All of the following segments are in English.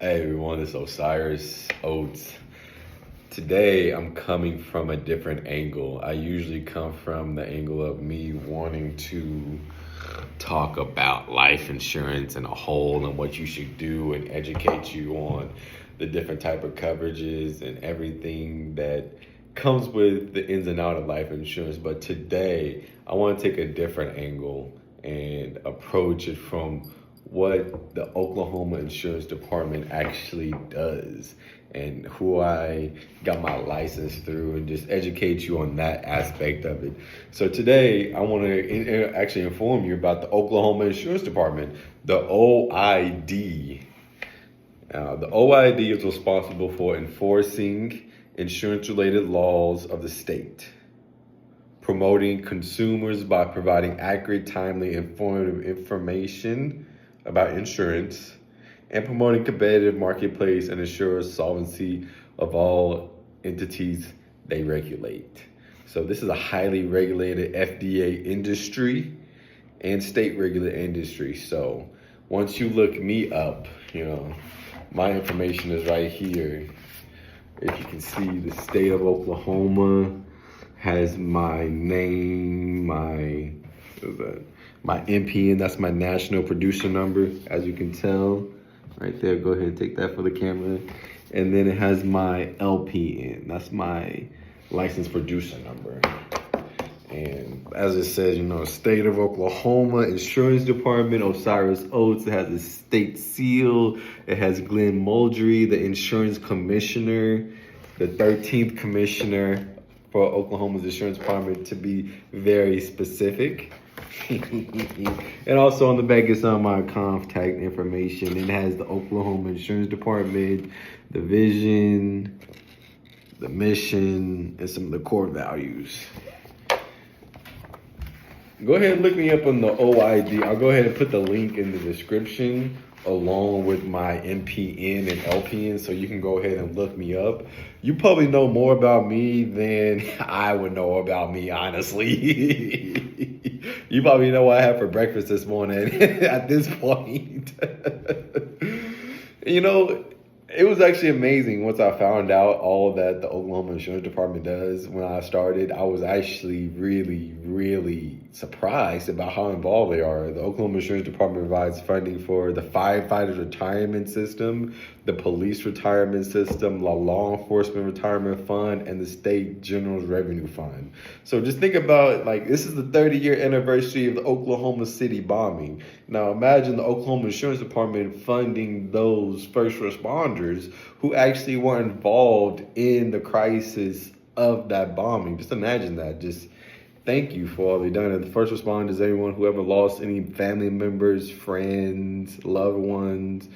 Hey everyone, it's Osiris Oates. Today I'm coming from a different angle. I usually come from the angle of me wanting to talk about life insurance and a whole and what you should do and educate you on the different type of coverages and everything that comes with the ins and out of life insurance. But today I want to take a different angle and approach it from what the Oklahoma Insurance Department actually does and who I got my license through and just educate you on that aspect of it. So today I want to actually inform you about the Oklahoma Insurance Department, the OID. The OID is responsible for enforcing insurance-related laws of the state, promoting consumers by providing accurate, timely, informative information about insurance, and promoting competitive marketplace and ensure solvency of all entities they regulate. So this is a highly regulated FDA industry and state regulated industry. So once you look me up, my information is right here. If you can see, the state of Oklahoma has my name, my NPN, that's my national producer number, as you can tell. Right there, go ahead and take that for the camera. And then it has my LPN, that's my licensed producer number. And as it says, state of Oklahoma Insurance Department, Osiris Oates. It has a state seal. It has Glenn Muldry, the insurance commissioner, the 13th commissioner for Oklahoma's insurance department, to be very specific. And also on the back is some of my contact information. It has the Oklahoma Insurance Department, the vision, the mission, and some of the core values. Go ahead and look me up on the OID. I'll go ahead and put the link in the description along with my NPN and LPN, so you can go ahead and look me up. You probably know more about me than I would know about me, honestly. You probably know what I had for breakfast this morning at this point. It was actually amazing once I found out all that the Oklahoma Insurance Department does. When I started, I was actually really, really surprised about how involved they are. The Oklahoma Insurance Department provides funding for the firefighters retirement system, the police retirement system, the law enforcement retirement fund, and the state general revenue fund. So just think about, this is the 30-year anniversary of the Oklahoma City bombing. Now imagine the Oklahoma Insurance Department funding those first responders who actually were involved in the crisis of that bombing. Just imagine that. Just thank you for all they've done. And the first responders, everyone who ever lost any family members, friends, loved ones,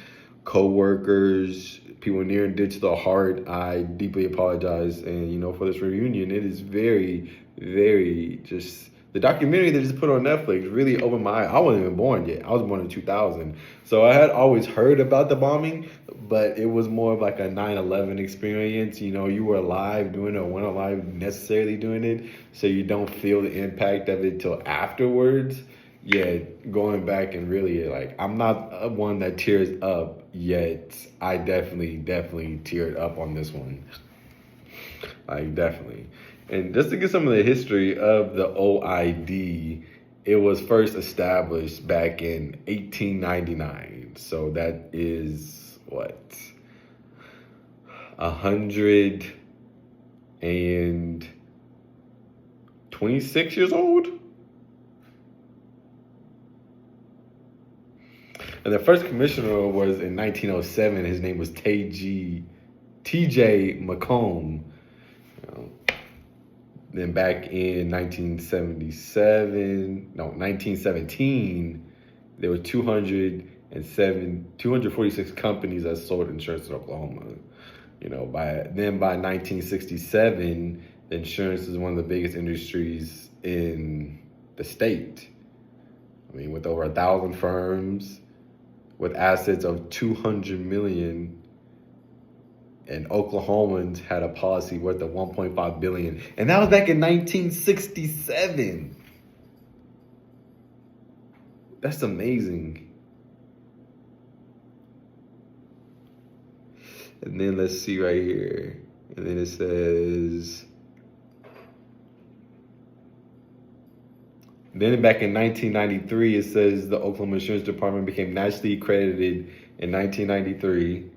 co-workers, people near and dear to the heart, I deeply apologize. And, for this reunion, it is very, very just... The documentary they just put on Netflix really opened my eye. I wasn't even born yet. I was born in 2000. So I had always heard about the bombing, but it was more of like a 9/11 experience. You were alive doing it or weren't alive necessarily doing it. So you don't feel the impact of it till afterwards. Yeah, going back and really, I'm not one that tears up, yet I definitely teared up on this one. Definitely. And just to get some of the history of the OID, it was first established back in 1899. So that is 126 years old? And the first commissioner was in 1907. His name was T.J. McComb. Then back in 1917, there were 246 companies that sold insurance in Oklahoma. By 1967, the insurance is one of the biggest industries in the state. With over 1,000 firms, with assets of 200 million. And Oklahomans had a policy worth of $1.5 billion. And that was back in 1967. That's amazing. And then let's see right here. And then it says, then back in 1993, it says the Oklahoma Insurance Department became nationally accredited in 1993.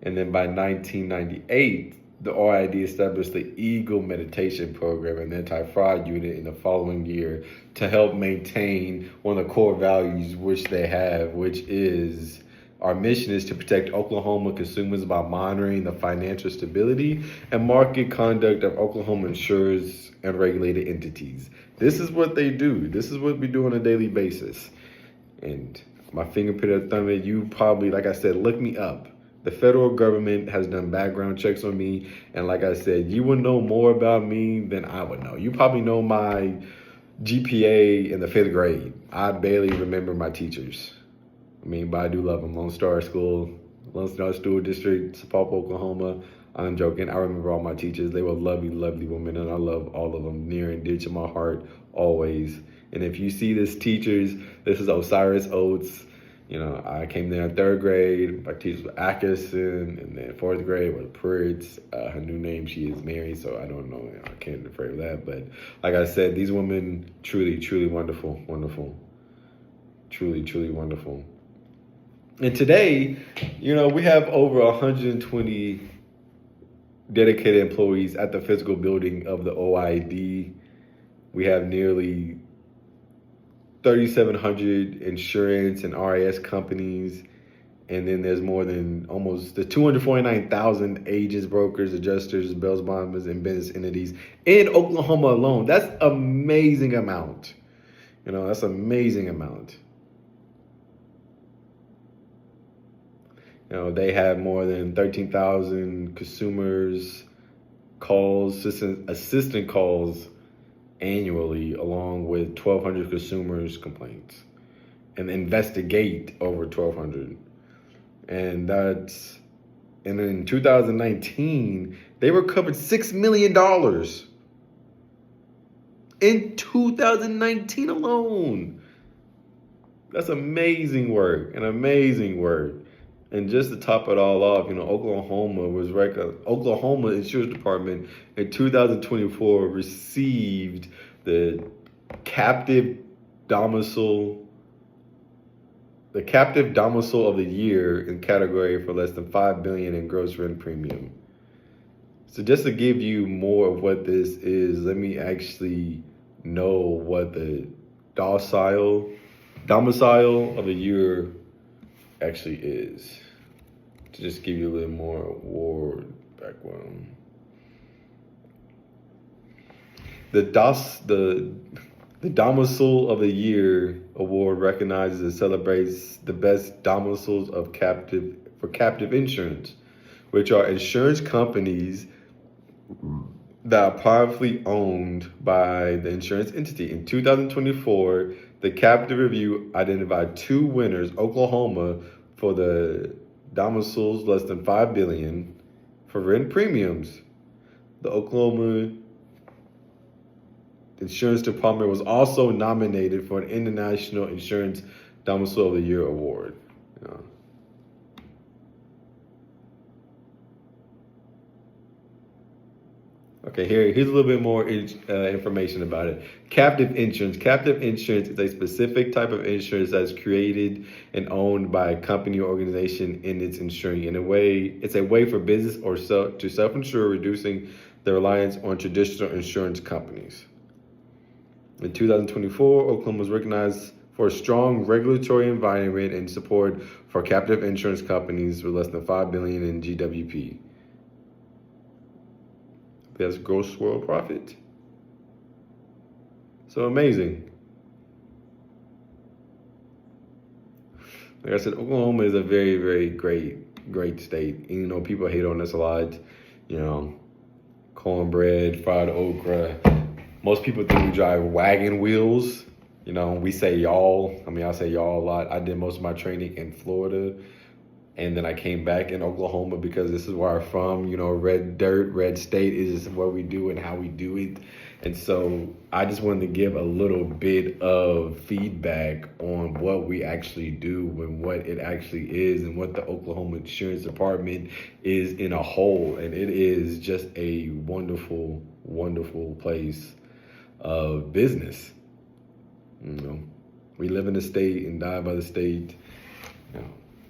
And then by 1998, the OID established the Eagle Meditation Program and anti-fraud unit in the following year to help maintain one of the core values which they have, which is our mission is to protect Oklahoma consumers by monitoring the financial stability and market conduct of Oklahoma insurers and regulated entities. This is what they do. This is what we do on a daily basis. And my fingerprint of thumb, you probably, like I said, look me up. The federal government has done background checks on me. And like I said, you will know more about me than I would know. You probably know my GPA in the 5th grade. I barely remember my teachers. I mean, but I do love them. Lone Star School District, Sapulpa, Oklahoma. I'm joking. I remember all my teachers. They were lovely, lovely women, and I love all of them, near and dear to my heart, always. And if you see this teachers, this is Osiris Oates. You know, I came there in 3rd grade. My teachers were Atkinson, and then 4th grade was Pritz. Her new name, she is Mary, so I don't know. I can't refer to that. But like I said, these women, truly, truly wonderful, wonderful. Truly, truly wonderful. And today, you know, we have over 120 dedicated employees at the physical building of the OID. We have nearly 3,700 insurance and RIS companies. And then there's more than almost the 249,000 agents, brokers, adjusters, bells, bonders, and business entities in Oklahoma alone. That's amazing amount. You know, that's amazing amount. You know, they have more than 13,000 consumers calls, assistant calls annually, along with 1,200 consumers complaints, and investigate over 1,200. And in 2019, they recovered $6 million in 2019 alone. That's amazing work, an amazing work. And just to top it all off, you know, Oklahoma Insurance Department in 2024 received the captive domicile of the year in category for less than $5 billion in gross written premium. So just to give you more of what this is, let me actually know what the domicile of the year actually is, to just give you a little more award background. The Domicile of the Year award recognizes and celebrates the best domiciles of captive insurance, which are insurance companies that are privately owned by the insurance entity. In 2024, the Captive Review identified 2 winners: Oklahoma for the domiciles less than $5 billion for written premiums. The Oklahoma Insurance Department was also nominated for an International Insurance Domicile of the Year award. Okay, here's a little bit more information about it. Captive insurance. Captive insurance is a specific type of insurance that's created and owned by a company or organization in its insuring. It's a way for business to self-insure, reducing the reliance on traditional insurance companies. In 2024, Oklahoma was recognized for a strong regulatory environment and support for captive insurance companies with less than $5 billion in GWP. That's gross world profit. So amazing. Like I said, Oklahoma is a very, very great state. And, you know, people hate on us a lot. You know, cornbread, fried okra. Most people think we drive wagon wheels. You know, we say y'all. I mean, I say y'all a lot. I did most of my training in Florida. And then I came back in Oklahoma because this is where I'm from. You know, red dirt, red state is what we do and how we do it. And so I just wanted to give a little bit of feedback on what we actually do and what it actually is and what the Oklahoma Insurance Department is in a whole. And it is just a wonderful, wonderful place of business. You know, we live in the state and die by the state. You know,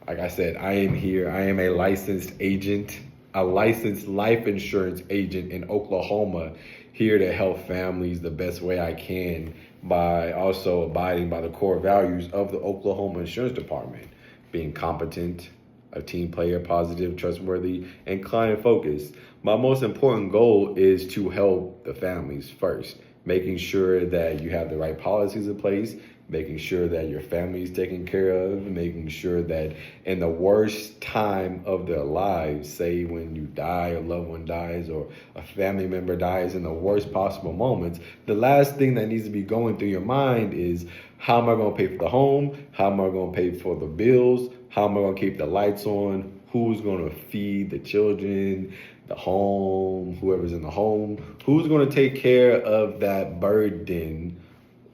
like I said, I am here. I am a licensed agent, a licensed life insurance agent in Oklahoma, here to help families the best way I can by also abiding by the core values of the Oklahoma Insurance Department, being competent, a team player, positive, trustworthy, and client focused. My most important goal is to help the families first, making sure that you have the right policies in place, making sure that your family is taken care of, making sure that in the worst time of their lives, say when you die, a loved one dies, or a family member dies in the worst possible moments, the last thing that needs to be going through your mind is, how am I going to pay for the home? How am I going to pay for the bills? How am I going to keep the lights on? Who's going to feed the children, the home, whoever's in the home? Who's going to take care of that burden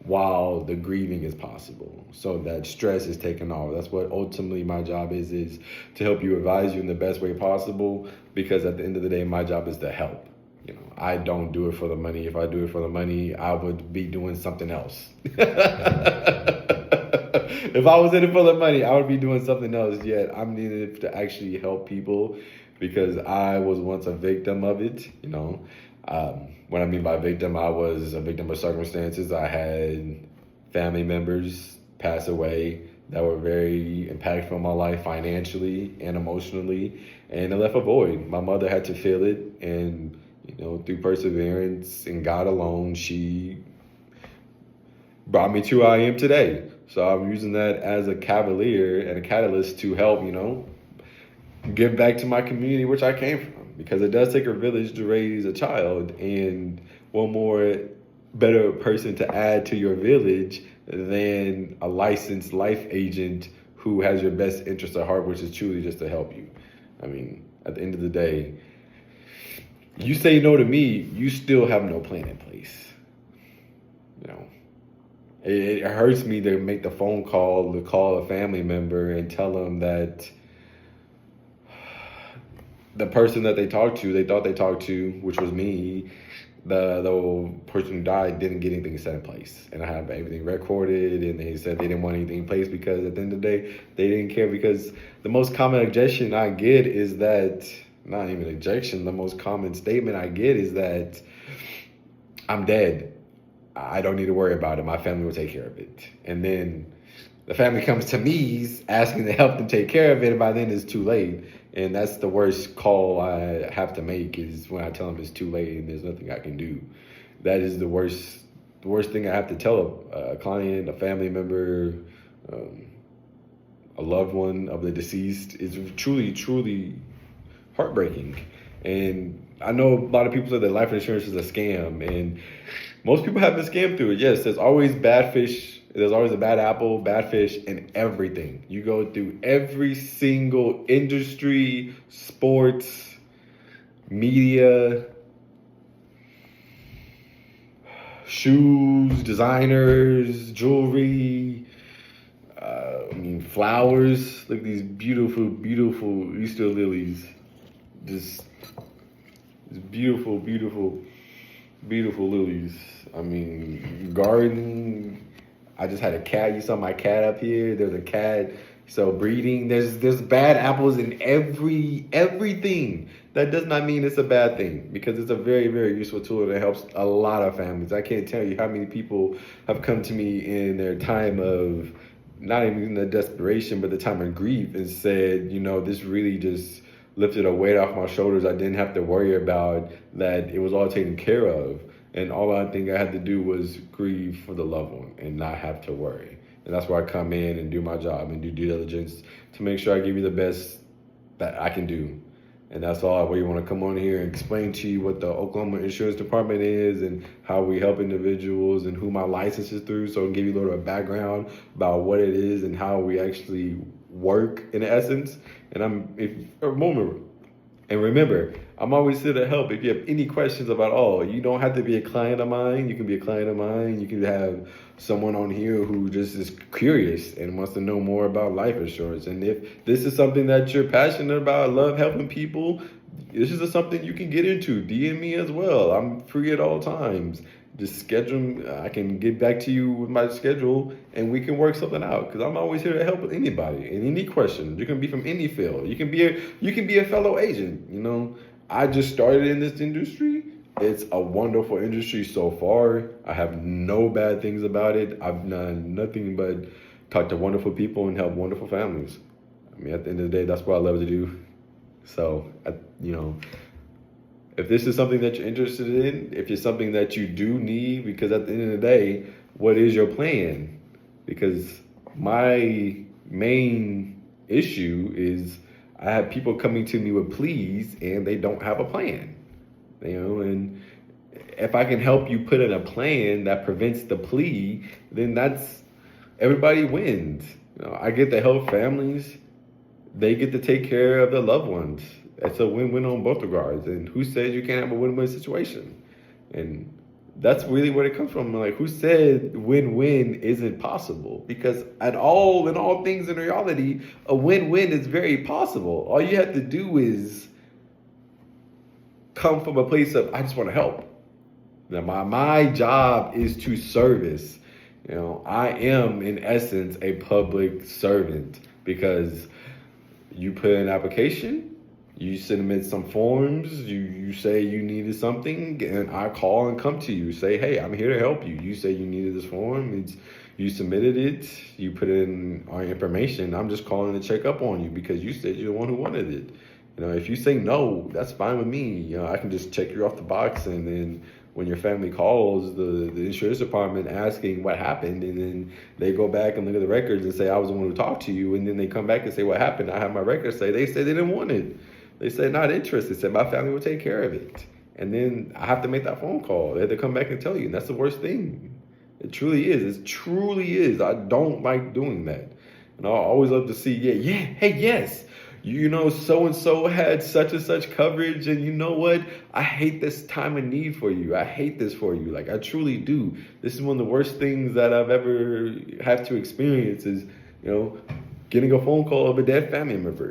while the grieving is possible, so that stress is taken off? That's what ultimately my job is to help you, advise you in the best way possible, because at the end of the day, my job is to help. You know, I don't do it for the money. If I do it for the money, I would be doing something else. If I was in it for the money, I would be doing something else. Yet I'm needed to actually help people because I was once a victim of it, you know. What I mean by victim, I was a victim of circumstances. I had family members pass away that were very impactful in my life financially and emotionally, and it left a void. My mother had to fill it, and you know, through perseverance and God alone, she brought me to where I am today. So I'm using that as a cavalier and a catalyst to help, you know, give back to my community, which I came from. Because it does take a village to raise a child, and one more better person to add to your village than a licensed life agent who has your best interest at heart, which is truly just to help you. I mean, at the end of the day, you say no to me, you still have no plan in place. You know, it hurts me to make the phone call, to call a family member and tell them that the person that they thought they talked to, which was me, the person who died didn't get anything set in place. And I have everything recorded, and they said they didn't want anything in place because at the end of the day, they didn't care. Because the most common objection I get is that, not even objection, the most common statement I get is that I'm dead. I don't need to worry about it. My family will take care of it. And then the family comes to me asking to help them take care of it, and by then it's too late. And that's the worst call I have to make, is when I tell them it's too late and there's nothing I can do. That is the worst thing I have to tell a client, a family member, a loved one of the deceased. Is truly, truly heartbreaking. And I know a lot of people say that life insurance is a scam, and most people have been scammed through it. Yes, there's always bad fish. There's always a bad apple, bad fish, in everything. You go through every single industry, sports, media, shoes, designers, jewelry, flowers. Look at these beautiful, beautiful Easter lilies. Just beautiful, beautiful, beautiful lilies. I mean, gardening. I just had a cat. You saw my cat up here. There's a cat. So breeding. There's bad apples in everything. That does not mean it's a bad thing, because it's a very, very useful tool that helps a lot of families. I can't tell you how many people have come to me in their time of, not even the desperation, but the time of grief, and said, you know, this really just lifted a weight off my shoulders. I didn't have to worry about that. It was all taken care of. And all I think I had to do was grieve for the loved one and not have to worry. And that's where I come in and do my job and do due diligence to make sure I give you the best that I can do. And that's all. We want to come on here and explain to you what the Oklahoma Insurance Department is and how we help individuals and who my license is through. So I'll give you a little bit of background about what it is and how we actually work in essence. And remember, I'm always here to help. If you have any questions about you don't have to be a client of mine. You can be a client of mine. You can have someone on here who just is curious and wants to know more about life insurance. And if this is something that you're passionate about, love helping people, this is something you can get into. DM me as well. I'm free at all times. Just schedule. I can get back to you with my schedule, and we can work something out. Because I'm always here to help with anybody and any questions. You can be from any field. You can be a fellow agent. I just started in this industry. It's a wonderful industry so far. I have no bad things about it. I've done nothing but talk to wonderful people and help wonderful families. I mean, at the end of the day, that's what I love to do. So, if this is something that you're interested in, if it's something that you do need, because at the end of the day, what is your plan? Because my main issue is I have people coming to me with pleas and they don't have a plan. And if I can help you put in a plan that prevents the plea, then everybody wins. I get to help families. They get to take care of their loved ones. It's a win-win on both regards. And who says you can't have a win-win situation? And that's really where it comes from. Like, who said win-win isn't possible? Because in all things in reality, a win-win is very possible. All you have to do is come from a place of, I just want to help. Now, my job is to service. I am, in essence, a public servant, because you put in an application, you submit some forms, you say you needed something, and I call and come to you, say, hey, I'm here to help you. You say you needed this form, you submitted it, you put in our information. I'm just calling to check up on you because you said you're the one who wanted it. If you say no, that's fine with me. I can just check you off the box, and then when your family calls the insurance department asking what happened, and then they go back and look at the records and say, I was the one who talked to you, and then they come back and say, what happened? I have my records say, they said they didn't want it. They said not interested. They said my family will take care of it. And then I have to make that phone call. They have to come back and tell you, and that's the worst thing. It truly is. It truly is. I don't like doing that. And I always love to see, hey, yes. So-and-so had such and such coverage, and you know what? I hate this time of need for you. I hate this for you. Like, I truly do. This is one of the worst things that I've ever had to experience is, getting a phone call of a dead family member,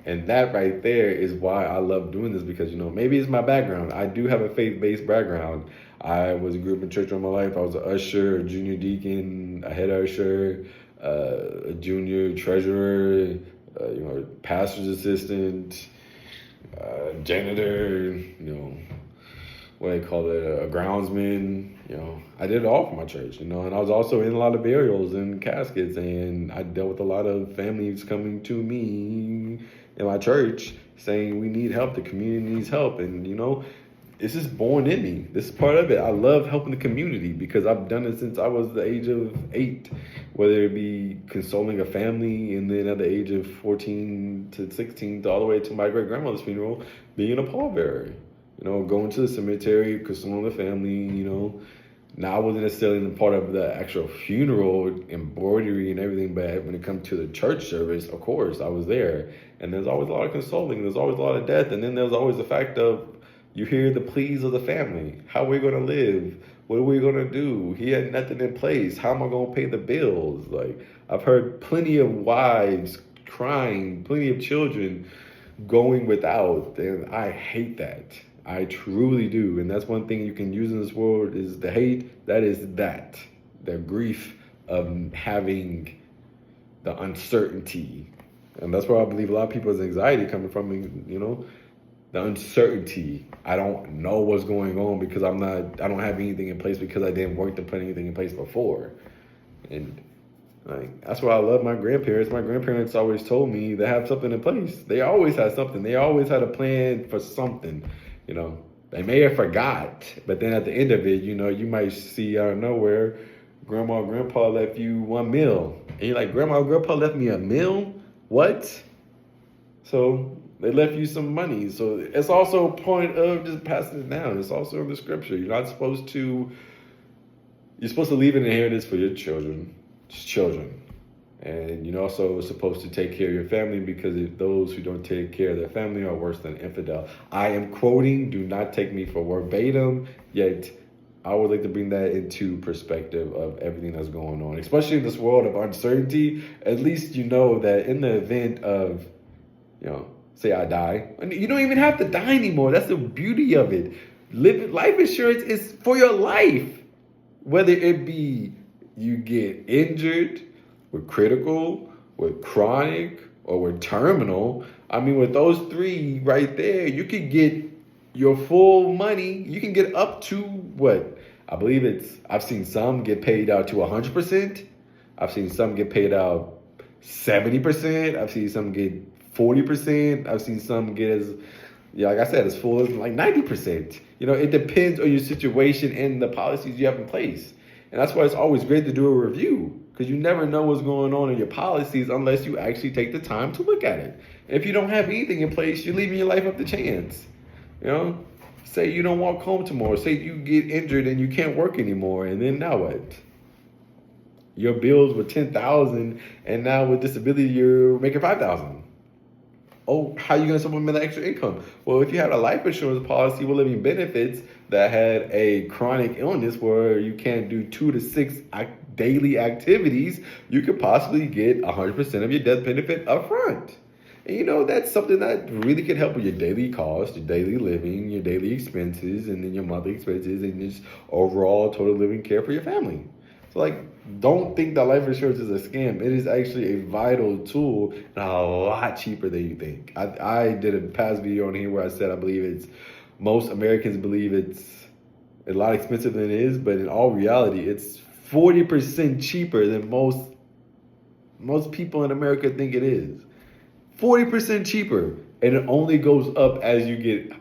And that right there is why I love doing this, because, maybe it's my background. I do have a faith-based background. I grew up in church all my life. I was an usher, a junior deacon, a head usher, a junior treasurer, pastor's assistant, janitor, what they call it, a groundsman. I did it all for my church, and I was also in a lot of burials and caskets, and I dealt with a lot of families coming to me in my church saying we need help, the community needs help, and this is born in me. This is part of it. I love helping the community because I've done it since I was the age of 8, whether it be consoling a family, and then at the age of 14 to 16, all the way to my great-grandmother's funeral, being a pallbearer, going to the cemetery, consoling the family, Now, I wasn't necessarily a part of the actual funeral, embroidery and everything, but when it comes to the church service, of course, I was there. And there's always a lot of consoling. There's always a lot of death. And then there's always the fact of, you hear the pleas of the family. How are we going to live? What are we going to do? He had nothing in place. How am I going to pay the bills? Like, I've heard plenty of wives crying, plenty of children going without. And I hate that. I truly do. And that's one thing you can use in this world is the hate. That is that. The grief of having the uncertainty. And that's where I believe a lot of people's anxiety coming from, the uncertainty. I don't know what's going on because I don't have anything in place because I didn't work to put anything in place before. And that's why I love my grandparents. My grandparents always told me they have something in place. They always had something. They always had a plan for something. They may have forgot, but then at the end of it, you might see out of nowhere, grandma or grandpa left you one meal. And you're like, grandma or grandpa left me a meal? What? So they left you some money. So it's also a point of just passing it down. It's also in the scripture. You're supposed to leave an inheritance for your children. Just children. And you're also supposed to take care of your family, because if those who don't take care of their family are worse than infidel. I am quoting, do not take me for verbatim, yet I would like to bring that into perspective of everything that's going on, especially in this world of uncertainty. At least you know that in the event of, say I die, and you don't even have to die anymore. That's the beauty of it. Life insurance is for your life, whether it be you get injured, with critical, with chronic, or with terminal. I mean, with those three right there, you could get your full money. You can get up to what? I believe I've seen some get paid out to 100%. I've seen some get paid out 70%. I've seen some get 40%. I've seen some get like I said, as full as like 90%. It depends on your situation and the policies you have in place. And that's why it's always great to do a review, because you never know what's going on in your policies unless you actually take the time to look at it. If you don't have anything in place, you're leaving your life up to chance. Say you don't walk home tomorrow. Say you get injured and you can't work anymore, and then now what? Your bills were $10,000, and now with disability you're making $5,000. Oh, how are you going to supplement that extra income? Well, if you had a life insurance policy with living benefits that had a chronic illness where you can't do 2 to 6 daily activities, you could possibly get 100% of your death benefit up front. And that's something that really can help with your daily costs, your daily living, your daily expenses, and then your monthly expenses, and just overall total living care for your family. So, don't think that life insurance is a scam. It is actually a vital tool and a lot cheaper than you think. I did a past video on here where I said I believe most Americans believe it's a lot expensive than it is, but in all reality, it's 40% cheaper than most people in America think it is. 40% cheaper, and it only goes up as you get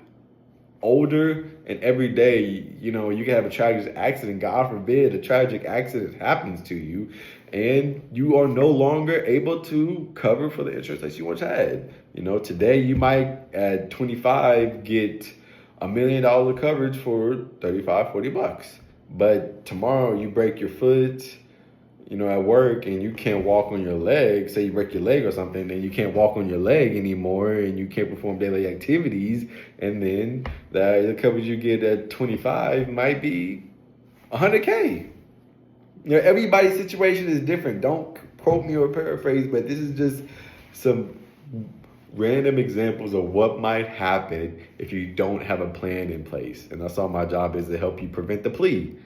older, and every day, you can have a tragic accident. God forbid a tragic accident happens to you, and you are no longer able to cover for the insurance that you once had. Today you might at 25 get $1 million of coverage for $35-$40, but tomorrow you break your foot, at work, and you can't walk on your leg. Say you break your leg or something, and you can't walk on your leg anymore, and you can't perform daily activities, and then the coverage you get at 25 might be $100K. Everybody's situation is different. Don't quote me or paraphrase, but this is just some random examples of what might happen if you don't have a plan in place. And that's all my job is, to help you prevent the plea.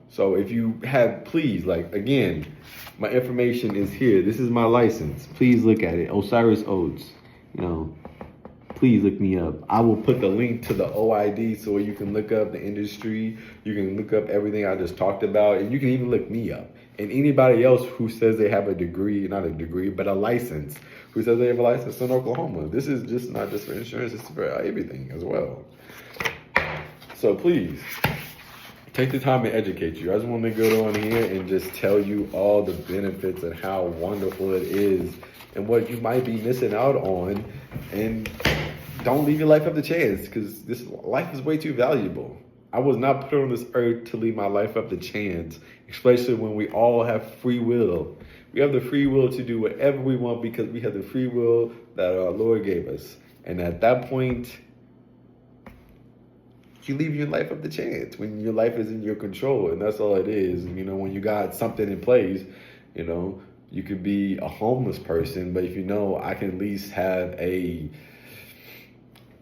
So if you have, please, again, my information is here. This is my license. Please look at it. Osiris Oates. Please look me up. I will put the link to the OID so you can look up the industry. You can look up everything I just talked about, and you can even look me up. And anybody else who says they have a degree, not a degree, but a license, who says they have a license in Oklahoma. This is just not just for insurance, it's for everything as well. So please, take the time to educate you. I just want to go on here and just tell you all the benefits and how wonderful it is and what you might be missing out on. And don't leave your life up to chance, because this life is way too valuable. I was not put on this earth to leave my life up to chance, especially when we all have free will. We have the free will to do whatever we want because we have the free will that our Lord gave us. And at that point, you leave your life up to chance when your life is in your control, and that's all it is. When you got something in place, you could be a homeless person, but if I can at least have a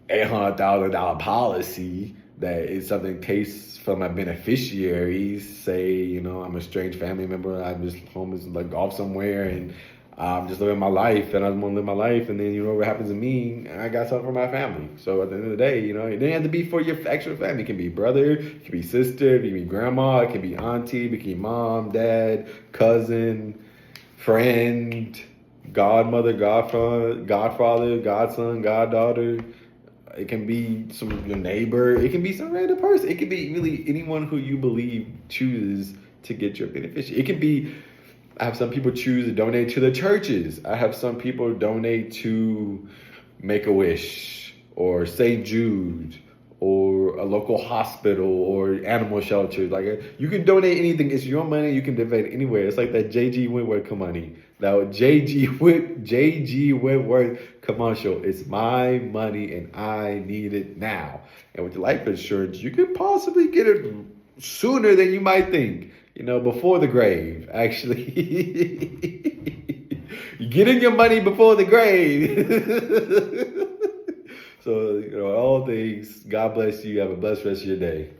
$800,000 policy that is something in case for my beneficiaries. Say, I'm a strange family member, I'm just homeless, off somewhere, and I'm just living my life, and I just want to live my life, and then what happens to me, I got something for my family. So at the end of the day, it doesn't have to be for your actual family. It can be brother, it can be sister, it can be grandma, it can be auntie, it can be mom, dad, cousin, friend, godmother, godfather, godson, goddaughter. It can be your neighbor. It can be some random person. It can be really anyone who you believe chooses to get your beneficiary. It can be, I have some people choose to donate to the churches. I have some people donate to Make-A-Wish or St. Jude or a local hospital or animal shelters. You can donate anything. It's your money. You can donate anywhere. It's like that J.G. Wentworth money. Now, JG Whitworth commercial. It's my money and I need it now. And with the life insurance, you can possibly get it sooner than you might think. Before the grave, actually. You're getting your money before the grave. So, all things, God bless you. Have a blessed rest of your day.